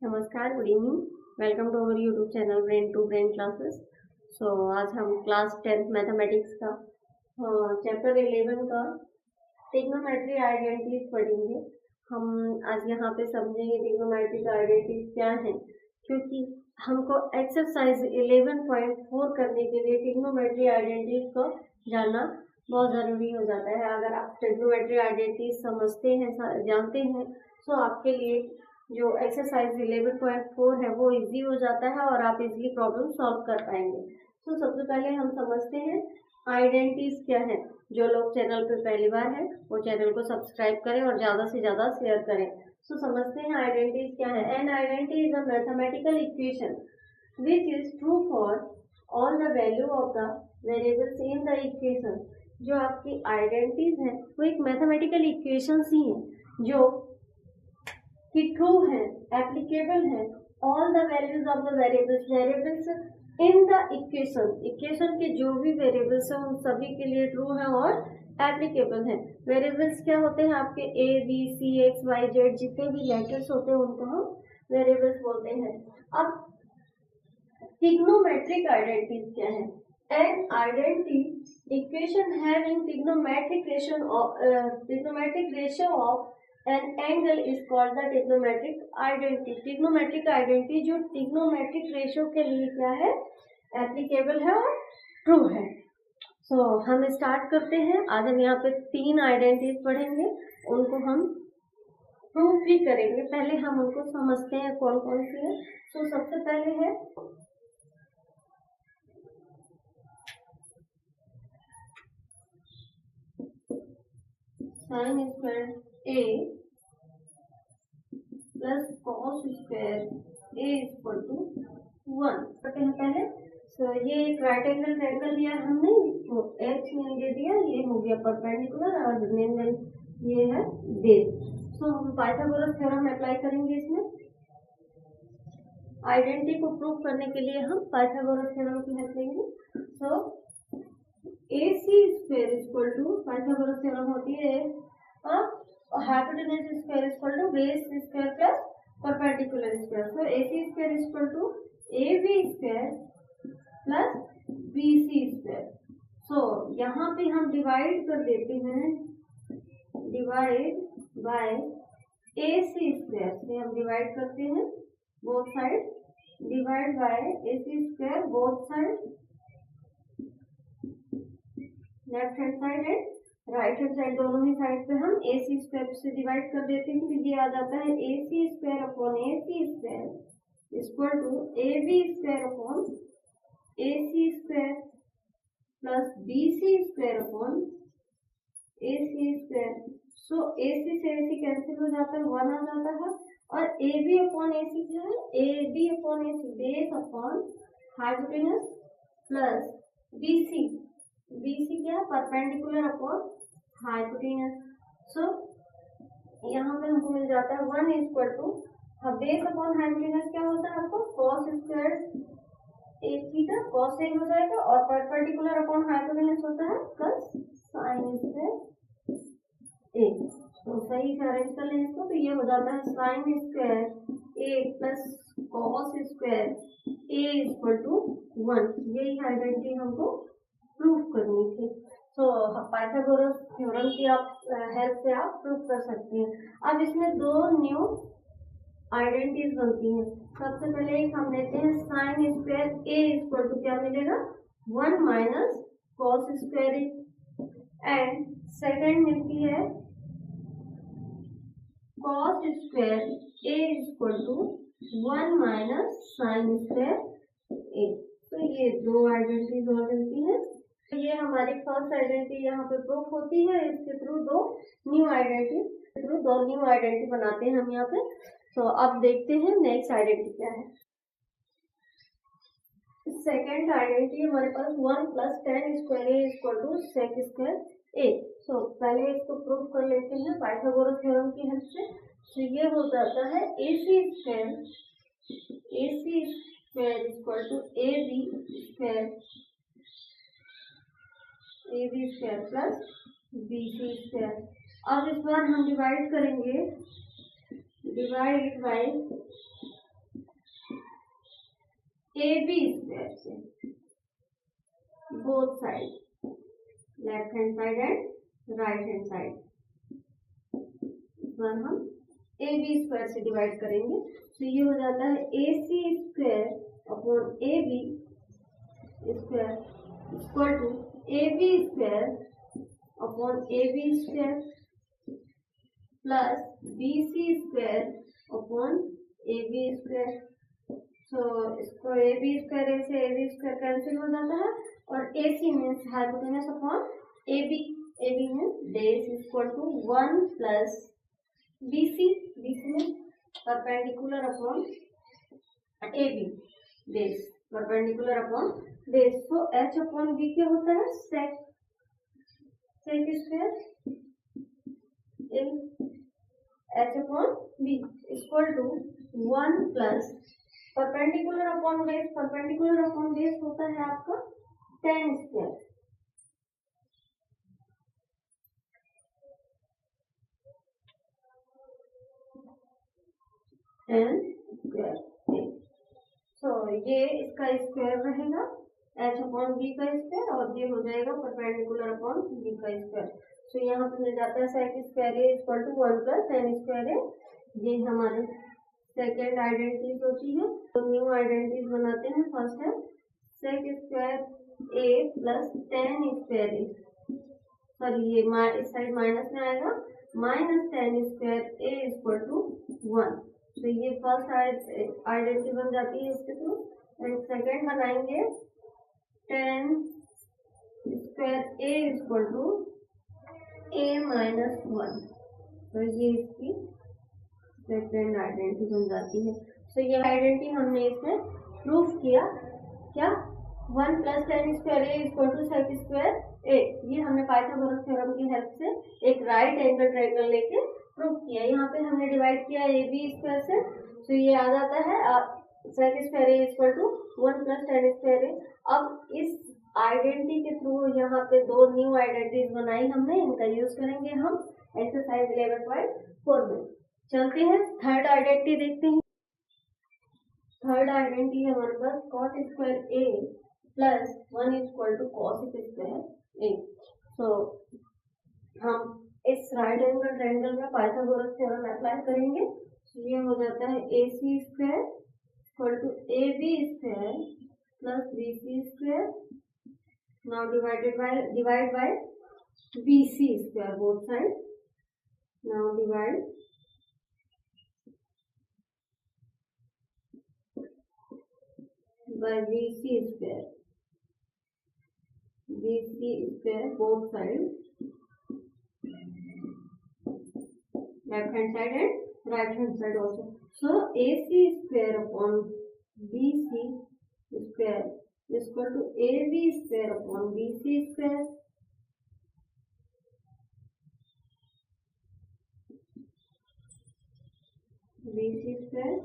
नमस्कार, good evening. Welcome to our YouTube channel brain to brain classes. आज हम class 10th mathematics का chapter 11 का ट्रिग्नोमेट्री आइडेंटिटीज पढ़ेंगे। हम आज यहाँ पे समझेंगे ट्रिग्नोमेट्रिक आइडेंटिटीज क्या हैं, क्योंकि हमको एक्सरसाइज 11.4 करने के लिए ट्रिग्नोमेट्री आइडेंटिटीज को जानना बहुत ज़रूरी हो जाता है। अगर आप ट्रिग्नोमेट्री आइडेंटिटीज समझते हैं, जानते हैं, तो आपके लिए जो एक्सरसाइज 11.4 है वो इजी हो जाता है और आप इजीली प्रॉब्लम सॉल्व कर पाएंगे। तो सबसे पहले हम समझते हैं आइडेंटिटीज क्या है। जो लोग चैनल पे पहली बार है वो चैनल को सब्सक्राइब करें और ज़्यादा से ज़्यादा शेयर करें। तो समझते हैं आइडेंटिटीज क्या है। An identity is a mathematical equation which is true for all the value of the variables in the equation. जो आपकी आइडेंटिटीज है वो एक मैथमेटिकल इक्वेशंस ही है जो कि ट्रू है, एप्लीकेबल है all the values of the variables in the equation के जो भी वेरिएबल्स हैं उन सभी के लिए ट्रू है और एप्लीकेबल है। वेरिएबल्स क्या होते हैं आपके A B C X Y Z, जितने भी लेटर्स होते हैं उनको हम वेरिएबल्स बोलते हैं। अब ट्रिग्नोमेट्रिक आइडेंटिटीज क्या है। An identity equation having trigonometric ratio of an angle is called the trigonometric identity। Trigonometric identity जो ट्रिग्नोमेट्रिक रेशियो के लिए क्या है, एप्लीकेबल है और ट्रू है। हम स्टार्ट करते हैं। आज हम यहाँ पे 3 आइडेंटिटीज पढ़ेंगे, उनको हम प्रूफ भी करेंगे। पहले हम उनको समझते हैं कौन कौन सी है। सबसे पहले है sine square A plus cos square A equal to 1 करते हैं पहले। ये एक राइट एंगल ट्रायंगल दिया हमने, तो एच दे दिया, ये हो गया परपेंडिकुलर और एंगल ये है बेस। हम पाइथागोरस थ्योरम अप्लाई करेंगे इसमें। आइडेंटिटी को प्रूव करने के लिए हम पाइथागोरस थ्योरम की हेल्प लेंगे। AC square equal to Pythagoras theorem होती है hypotenuse square equal to base square plus perpendicular square. AC square equal to AB square plus BC square. यहाँ पे हम डिवाइड कर देते हैं, डिवाइड बाय AC स्क्वायर से हम डिवाइड करते हैं both side, divide by AC square both side, left hand side and right hand side, दोनों ही साइड पे हम AC स्क्वायर से डिवाइड कर देते हैं। तो ये आ जाता है AC square upon AC square equal to AB square upon AC square plus BC square upon AC square. AC से AC कैंसिल हो जाता है, 1 आ जाता है। और AB अपॉन AC क्या है, AB upon AC base upon hypotenuse plus BC क्या है, परपेंडिकुलर अपॉन हाइपोटेन्यूज। यहाँ पे हमको मिल जाता है 1 equal to base upon hypotenuse क्या होता है आपको, cos square A theta, cos A हो जाएगा, और परपेंडिकुलर अपॉन हाइपोटेन्यूज होता है प्लस साइन स्क्वायर ए। तो सही से अरेंज कर लें इसको, तो ये हो जाता है sine square A plus cos square A equal to 1। यही आइडेंटिटी हमको प्रूफ करनी थी। पाइथागोरस थ्योरम की आप हेल्प से आप प्रूफ कर सकते हैं। अब इसमें 2 न्यू आइडेंटिटीज बनती हैं। सबसे पहले एक हम लेते हैं sine square A equal to क्या मिलेगा, 1 minus cos square A, and second मिलती है cos square A equal to 1 minus sine square A. तो ये 2 आइडेंटिटीज और मिलती हैं। ये हमारी फर्स्ट आइडेंटिटी यहाँ पे प्रूफ होती है। इसके थ्रू 2 न्यू आइडेंटिटी बनाते हैं हम यहाँ पे। अब देखते हैं नेक्स्ट आइडेंटिटी क्या है। सेकेंड आइडेंटिटी हमारे पास 1 plus tan square A equal to sec square A. पहले इसको प्रूफ कर लेते हैं पाइथागोरस थ्योरम की हेल्प से। ये हो जाता है AC square equal to AB square plus BC square. अब इस बार हम डिवाइड करेंगे, divide by A B square से both side, left hand side and right hand side, इस बार हम ए बी स्क्वायर से डिवाइड करेंगे। तो ये हो जाता है A C square upon A B square equal to A B square upon A B square plus B C square upon A B square. सो इसको ए बी स्क्वायर से ए बी स्क्वायर कैंसिल हो जाता है और A C means hypotenuse upon A B means base equal to 1 plus B C means perpendicular upon A B base, perpendicular upon base. तो H upon B क्या होता है, sec square H upon B equal to 1 plus perpendicular upon base, perpendicular upon base होता है आपका tan square, tan square. So ये इसका square रहेगा एच अपॉन बी का स्क्वायर और ये हो जाएगा परपेंडिकुलर अपॉन बी का स्क्वायर। सो यहाँ पे मिल जाता है sec square A equal to 1 plus tan square A. ये हमारे सेकेंड आइडेंटिटीज होती है। तो न्यू आइडेंटिटीज बनाते हैं। फर्स्ट है sec square A plus tan square A, sorry ये इस साइड माइनस में आएगा, minus tan square A equal to 1। तो ये फर्स्ट आइडेंटिटी बन जाती है इसके थ्रू। एंड सेकेंड बनाएंगे tan square A equal to A minus 1। तो ये इसकी सेकेंड आइडेंटिटी बन जाती है। तो ये आइडेंटिटी हमने इसमें प्रूफ किया, क्या 1 plus tan square A equal to sec square A. ये हमने पाइथागोरस थ्योरम की हेल्प से एक राइट एंगल ट्रायंगल लेके प्रूफ किया। यहाँ पे हमने डिवाइड किया ए बी स्क्वायर से, तो ये आ जाता है sec square A equal to 1 plus tan square A. अब इस आइडेंटिटी के थ्रू यहाँ पे दो न्यू आइडेंटिटीज बनाई हमने, इनका यूज करेंगे हम एक्सरसाइज 11.4 में। चलते हैं थर्ड आइडेंटिटी देखते हैं। थर्ड आइडेंटिटी है हमारे पास cot square A plus 1 equal to cos square A. So हम इस राइट एंगल ट्रायंगल में पाइथागोरस थ्योरम अप्लाई करेंगे। तो ये हो जाता है A C square equal to A B square plus B C square, now divide by B C square both side, now divide by BC square both sides, left hand side and right hand side also. So AC square upon BC square is equal to AB square upon BC square. BC square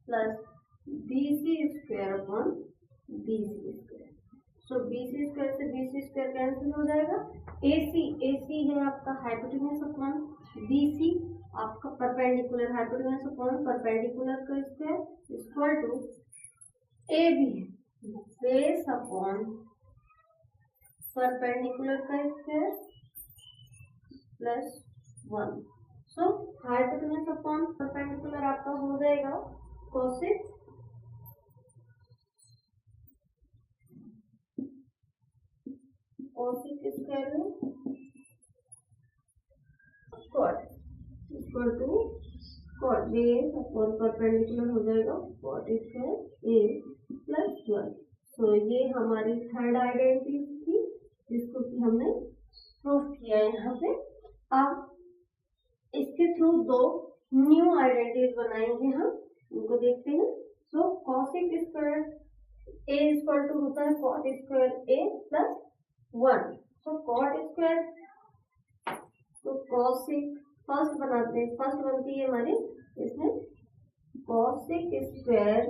plus BC square upon BC square. So BC square से BC square cancel हो जाएगा। AC है आपका hypotenuse upon BC आपका perpendicular, hypotenuse upon perpendicular का square equal to AB base upon perpendicular का square plus 1। So hypotenuse upon perpendicular आपका हो जाएगा कोसेक स्क्वायर में cot equal to cot base upon perpendicular हो जाएगा कॉट स्क्वायर ए plus 1। So ये हमारी थर्ड आइडेंटिटी थी जिसको कि हमने प्रूफ किया यहाँ पे। अब इसके थ्रू दो न्यू आइडेंटिटीज बनाएंगे हम, उनको देखते हैं। So cosec square A equal to होता है कॉट स्क्वायर ए प्लस 1। सो कॉट स्क्वायर, तो कॉसेक फर्स्ट बनाते हैं, फर्स्ट बनती है हमारी इसमें कॉसेक स्क्वायर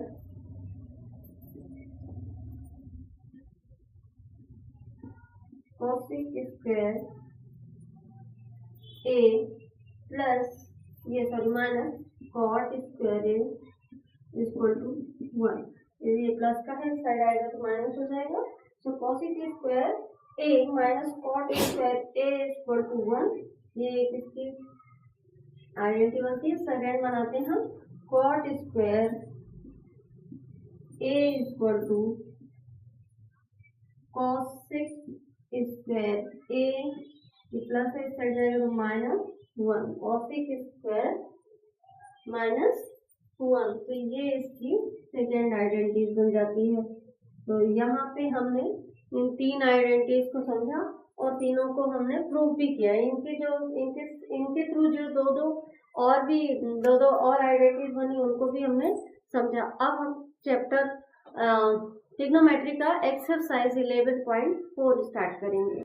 ए प्लस ये sorry minus cot square A equal to 1। ये प्लस का है, साइड आएगा तो माइनस हो जाएगा। So cosec square a minus cot square A equal to 1। ये एक इसकी आइडेंटिटी बनती है। सेकेंड बनाते हैं हम cot square A equal to cosec square A plus है, इस साइड जाएगा तो -1 कॉसेक स्क्वायर -1। तो ये इसकी सेकेंड आइडेंटिटीज बन जाती है। तो यहाँ पे हमने इन तीन आइडेंटिटीज को समझा और तीनों को हमने प्रूव भी किया। इनके थ्रू जो दो दो और आइडेंटिटीज बनी उनको भी हमने समझा। अब हम चैप्टर ट्रिग्नोमेट्री का एक्सरसाइज 11.4 स्टार्ट करेंगे।